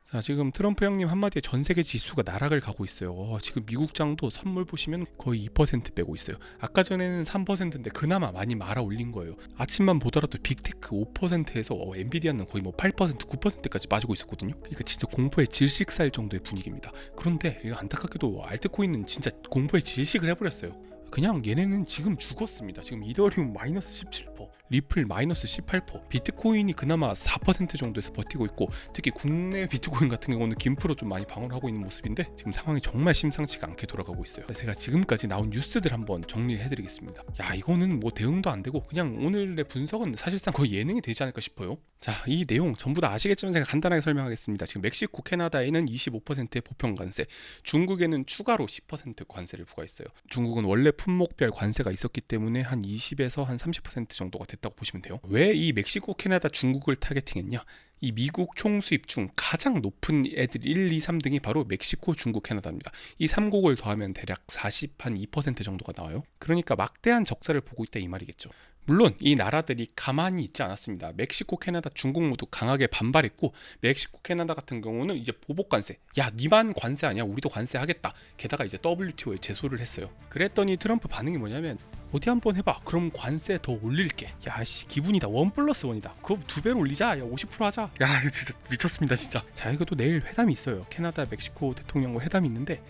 자, 지금 트럼프 형님 한마디에 전 세계 지수가 나락을 가고 있어요. 지금 미국장도 선물 보시면 거의 2% 빼고 있어요. 아까 전에는 3%인데 그나마 많이 말아 올린 거예요. 아침만 보더라도 빅테크 5%에서 엔비디아는 거의 뭐 8%, 9%까지 빠지고 있었거든요. 그러니까 진짜 공포에 질식살 정도의 분위기입니다. 그런데 이거 안타깝게도 알트코인은 진짜 공포에 질식을 해버렸어요. 그냥 얘네는 지금 죽었습니다. 지금 이더리움 마이너스 17%, 리플 마이너스 18%, 비트코인이 그나마 4% 정도에서 버티고 있고, 특히 국내 비트코인 같은 경우는 김프로 좀 많이 방어하고 있는 모습인데 지금 상황이 정말 심상치가 않게 돌아가고 있어요. 제가 지금까지 나온 뉴스들 한번 정리해드리겠습니다. 야, 이거는 뭐 대응도 안 되고 그냥 오늘의 분석은 사실상 거의 예능이 되지 않을까 싶어요. 자, 이 내용 전부 다 아시겠지만 제가 간단하게 설명하겠습니다. 지금 멕시코, 캐나다에는 25%의 보편 관세, 중국에는 추가로 10% 관세를 부과했어요. 중국은 원래 품목별 관세가 있었기 때문에 한 20에서 한 30% 정도가 됐다고 보시면 돼요. 왜 이 멕시코, 캐나다, 중국을 타겟팅했냐? 이 미국 총수입 중 가장 높은 애들 1, 2, 3등이 바로 멕시코, 중국, 캐나다입니다. 이 3국을 더하면 대략 42% 정도가 나와요. 그러니까 막대한 적자를 보고 있다 이 말이겠죠. 물론 이 나라들이 가만히 있지 않았습니다. 멕시코, 캐나다, 중국 모두 강하게 반발했고, 멕시코, 캐나다 같은 경우는 이제 보복 관세, 야 니만 관세 아니야, 우리도 관세하겠다. 게다가 이제 WTO에 제소를 했어요. 그랬더니 트럼프 반응이 뭐냐면, 어디 한번 해봐. 그럼 관세 더 올릴게. 야씨 기분이다. 1+1이다. 그거 2배로 올리자. 야 50% 하자. 야 이거 진짜 미쳤습니다 진짜. 자, 이것도 내일 회담이 있어요. 캐나다, 멕시코 대통령과 회담이 있는데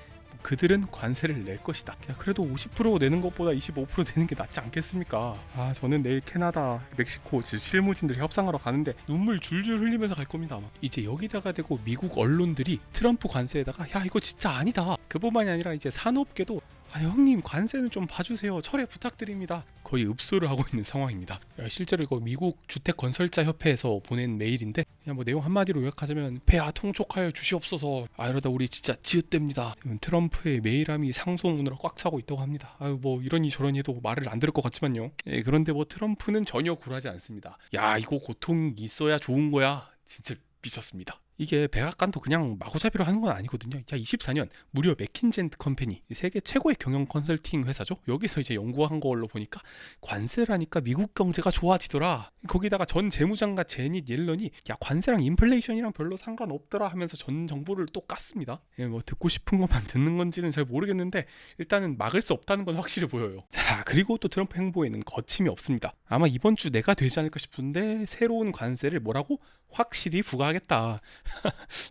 그들은 관세를 낼 것이다. 야, 그래도 50% 내는 것보다 25% 내는 게 낫지 않겠습니까? 아, 저는 내일 캐나다, 멕시코 실무진들이 협상하러 가는데 눈물 줄줄 흘리면서 갈 겁니다. 아마. 이제 여기다가 대고 미국 언론들이 트럼프 관세에다가 야 이거 진짜 아니다. 그뿐만이 아니라 이제 산업계도 아, 형님 관세는 좀 봐주세요. 철회 부탁드립니다. 거의 읍소를 하고 있는 상황입니다. 야, 실제로 이거 미국 주택건설자 협회에서 보낸 메일인데 그냥 뭐 내용 한마디로 요약하자면 폐하 통촉하여 주시옵소서. 아, 이러다 우리 진짜 지읒됩니다. 트럼프의 메일함이 상소문으로 꽉 차고 있다고 합니다. 아유, 뭐 이러니 저러니 해도 말을 안 들을 것 같지만요. 예, 그런데 뭐 트럼프는 전혀 굴하지 않습니다. 야, 이거 고통이 있어야 좋은 거야. 진짜 미쳤습니다. 이게 백악관도 그냥 마구잡이로 하는 건 아니거든요. 24년 무려 맥킨젠 컴퍼니, 세계 최고의 경영 컨설팅 회사죠. 여기서 이제 연구한 걸로 보니까 관세라니까 미국 경제가 좋아지더라. 거기다가 전 재무장관 제닛 옐런이 야 관세랑 인플레이션이랑 별로 상관없더라 하면서 전 정보를 또 깠습니다. 예, 뭐 듣고 싶은 것만 듣는 건지는 잘 모르겠는데 일단은 막을 수 없다는 건 확실해 보여요. 자, 그리고 또 트럼프 행보에는 거침이 없습니다. 아마 이번 주 내가 되지 않을까 싶은데 새로운 관세를 뭐라고? 확실히 부과하겠다.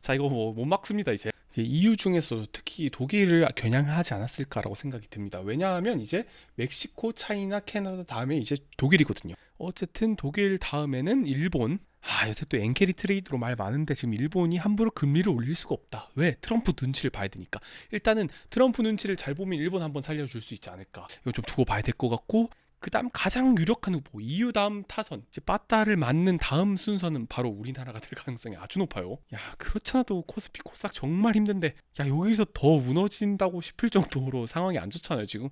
자, 이거 뭐 못 막습니다. 이제 EU 중에서도 특히 독일을 겨냥하지 않았을까라고 생각이 듭니다. 왜냐하면 이제 멕시코, 차이나, 캐나다 다음에 이제 독일이거든요. 어쨌든 독일 다음에는 일본. 아, 요새 또 엔캐리 트레이드로 말 많은데 지금 일본이 함부로 금리를 올릴 수가 없다. 왜? 트럼프 눈치를 봐야 되니까. 일단은 트럼프 눈치를 잘 보면 일본 한번 살려줄 수 있지 않을까. 이거 좀 두고 봐야 될 것 같고, 그 다음 가장 유력한 후보, EU 다음 타선, 이제 빠따를 맞는 다음 순서는 바로 우리나라가 될 가능성이 아주 높아요. 야, 그렇잖아도 코스피 코스닥 정말 힘든데 야 여기서 더 무너진다고 싶을 정도로 상황이 안 좋잖아요 지금.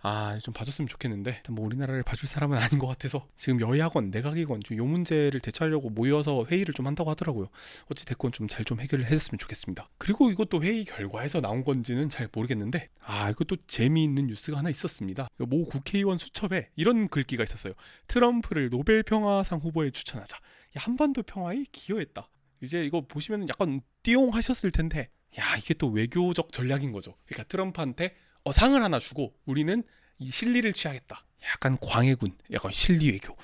아, 좀 봐줬으면 좋겠는데 일단 뭐 우리나라를 봐줄 사람은 아닌 것 같아서 지금 여야건 내각이건 좀 요 문제를 대처하려고 모여서 회의를 좀 한다고 하더라고요. 어찌됐건 좀 잘 좀 해결을 해줬으면 좋겠습니다. 그리고 이것도 회의 결과에서 나온 건지는 잘 모르겠는데 아, 이것도 재미있는 뉴스가 하나 있었습니다. 모 국회의원 수첩에 이런 글귀가 있었어요. 트럼프를 노벨 평화상 후보에 추천하자. 야, 한반도 평화에 기여했다. 이제 이거 보시면 약간 띠용하셨을 텐데 야, 이게 또 외교적 전략인 거죠. 그러니까 트럼프한테 상을 하나 주고 우리는 이 실리를 취하겠다. 약간 광해군, 약간 실리 외교.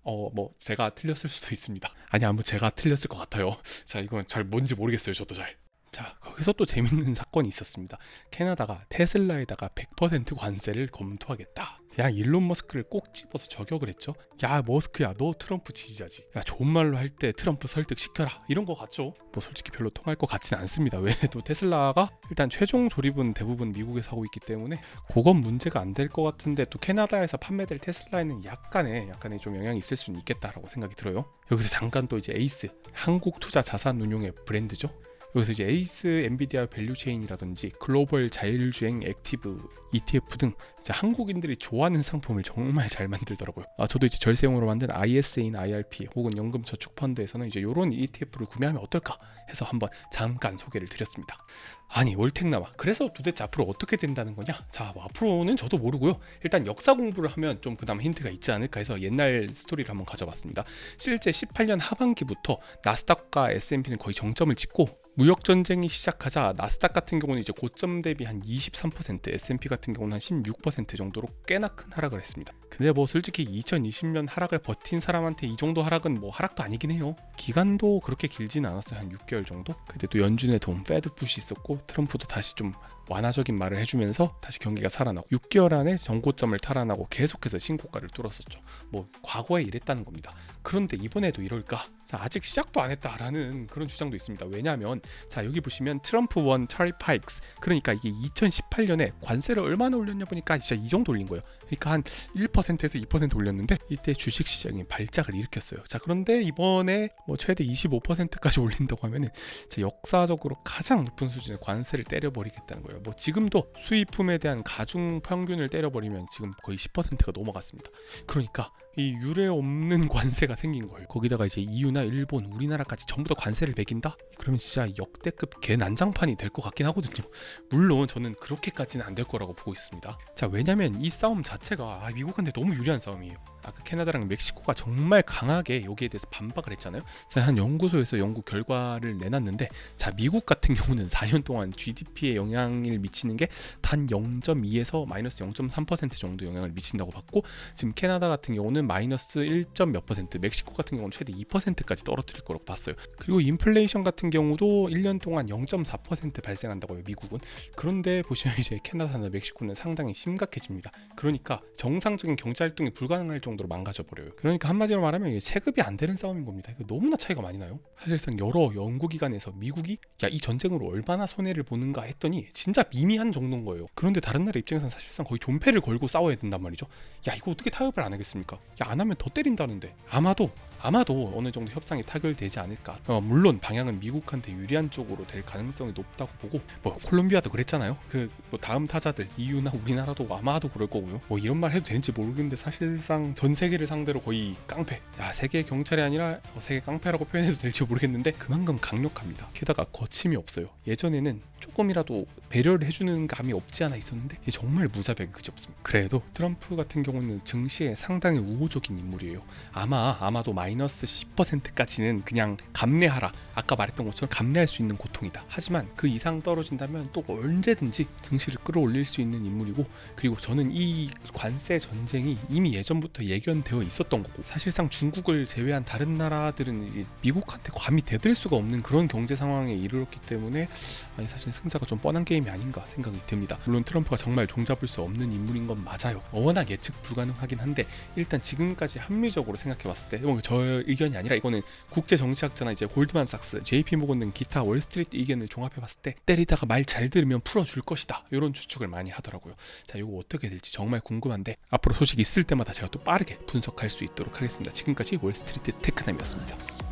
뭐 제가 틀렸을 수도 있습니다. 아니, 아무 제가 틀렸을 것 같아요. 자, 이건 잘 뭔지 모르겠어요. 저도 잘. 자, 거기서 또 재밌는 사건이 있었습니다. 캐나다가 테슬라에다가 100% 관세를 검토하겠다. 그냥 일론 머스크를 꼭 집어서 저격을 했죠. 야, 머스크야, 너 트럼프 지지자지. 야, 좋은 말로 할 때 트럼프 설득시켜라. 이런 거 같죠? 뭐 솔직히 별로 통할 것 같지는 않습니다. 왜? 또 테슬라가 일단 최종 조립은 대부분 미국에서 하고 있기 때문에 그건 문제가 안 될 것 같은데 또 캐나다에서 판매될 테슬라에는 약간의 좀 영향이 있을 수는 있겠다라고 생각이 들어요. 여기서 잠깐 또 이제 에이스, 한국 투자 자산 운용의 브랜드죠. 여기서 이제 에이스, 엔비디아 밸류체인이라든지 글로벌 자율주행 액티브 ETF 등 이제 한국인들이 좋아하는 상품을 정말 잘 만들더라고요. 저도 이제 절세용으로 만든 ISA나 IRP 혹은 연금저축펀드에서는 이제 이런 ETF를 구매하면 어떨까 해서 한번 잠깐 소개를 드렸습니다. 아니, 월텍나와 그래서 도대체 앞으로 어떻게 된다는 거냐? 자, 뭐 앞으로는 저도 모르고요. 일단 역사 공부를 하면 좀 그나마 힌트가 있지 않을까 해서 옛날 스토리를 한번 가져봤습니다. 실제 18년 하반기부터 나스닥과 S&P는 거의 정점을 찍고 무역 전쟁이 시작하자 나스닥 같은 경우는 이제 고점 대비 한 23%, S&P 같은 경우는 한 16% 정도로 꽤나 큰 하락을 했습니다. 근데 뭐 솔직히 2020년 하락을 버틴 사람한테 이 정도 하락은 뭐 하락도 아니긴 해요. 기간도 그렇게 길지는 않았어요. 한 6개월 정도. 그때 또 연준의 도움, 패드 푸시 있었고 트럼프도 다시 좀 완화적인 말을 해주면서 다시 경기가 살아나고 6개월 안에 전고점을 탈환하고 계속해서 신고가를 뚫었었죠. 뭐 과거에 이랬다는 겁니다. 그런데 이번에도 이럴까? 자, 아직 시작도 안 했다라는 그런 주장도 있습니다. 왜냐하면 자, 여기 보시면 트럼프 원 타리프 하이크스, 그러니까 이게 2018년에 관세를 얼마나 올렸냐 보니까 진짜 이 정도 올린 거예요. 그러니까 한 1%에서 2% 올렸는데 이때 주식 시장이 발작을 일으켰어요. 자, 그런데 이번에 뭐 최대 25%까지 올린다고 하면은 역사적으로 가장 높은 수준의 관세를 때려버리겠다는 거예요. 뭐 지금도 수입품에 대한 가중 평균을 때려버리면 지금 거의 10%가 넘어갔습니다. 그러니까 이 유례 없는 관세가 생긴 거예요. 거기다가 이제 EU나 일본, 우리나라까지 전부 다 관세를 매긴다? 그러면 진짜 역대급 개난장판이 될 것 같긴 하거든요. 물론 저는 그렇게까지는 안 될 거라고 보고 있습니다. 자, 왜냐면 이 싸움 자체가 미국한테 너무 유리한 싸움이에요. 아까 캐나다랑 멕시코가 정말 강하게 여기에 대해서 반박을 했잖아요. 자, 한 연구소에서 연구 결과를 내놨는데, 자, 미국 같은 경우는 4년 동안 GDP에 영향을 미치는 게 단 0.2에서 마이너스 0.3% 정도 영향을 미친다고 봤고, 지금 캐나다 같은 경우는 마이너스 1점 몇 %, 멕시코 같은 경우는 최대 2%까지 떨어뜨릴 거라고 봤어요. 그리고 인플레이션 같은 경우도 1년 동안 0.4% 발생한다고요, 미국은. 그런데 보시면 이제 캐나다나 멕시코는 상당히 심각해집니다. 그러니까 정상적인 경제 활동이 불가능할 정도로 망가져 버려요. 그러니까 한마디로 말하면 이게 체급이 안 되는 싸움인 겁니다. 이거 너무나 차이가 많이 나요. 사실상 여러 연구기관에서 미국이 이 전쟁으로 얼마나 손해를 보는가 했더니 진짜 미미한 정도인 거예요. 그런데 다른 나라 입장에서는 사실상 거의 존폐를 걸고 싸워야 된단 말이죠. 이거 어떻게 타협을 안 하겠습니까? 안 하면 더 때린다는데. 아마도 어느 정도 협상이 타결되지 않을까. 물론 방향은 미국한테 유리한 쪽으로 될 가능성이 높다고 보고, 뭐 콜롬비아도 그랬잖아요. 뭐 다음 타자들 EU나 우리나라도 아마도 그럴 거고요. 뭐 이런 말 해도 되는지 모르겠는데 사실상 전 세계를 상대로 거의 깡패. 세계 경찰이 아니라 세계 깡패라고 표현해도 될지 모르겠는데 그만큼 강력합니다. 게다가 거침이 없어요. 예전에는 조금이라도 배려를 해주는 감이 없지 않아 있었는데 정말 무자비하게 그지없습니다. 그래도 트럼프 같은 경우는 증시에 상당히 우호적인 인물이에요. 아마도 마이너스 10%까지는 그냥 감내하라, 아까 말했던 것처럼 감내할 수 있는 고통이다. 하지만 그 이상 떨어진다면 또 언제든지 증시를 끌어올릴 수 있는 인물이고, 그리고 저는 이 관세 전쟁이 이미 예전부터 예견되어 있었던 거고, 사실상 중국을 제외한 다른 나라들은 이제 미국한테 감히 대들 수가 없는 그런 경제 상황에 이르렀기 때문에 사실 승자가 좀 뻔한 게임이 아닌가 생각이 듭니다. 물론 트럼프가 정말 종잡을 수 없는 인물인 건 맞아요. 워낙 예측 불가능하긴 한데, 일단 지금까지 합리적으로 생각해봤을 때, 저 의견이 아니라 이거는 국제 정치학자나 이제 골드만삭스, JP 모건 등 기타 월스트리트 의견을 종합해봤을 때 때리다가 말 잘 들으면 풀어줄 것이다, 이런 추측을 많이 하더라고요. 자, 이거 어떻게 될지 정말 궁금한데 앞으로 소식 있을 때마다 제가 또 빠르게 분석할 수 있도록 하겠습니다. 지금까지 월스트리트 테크남이었습니다.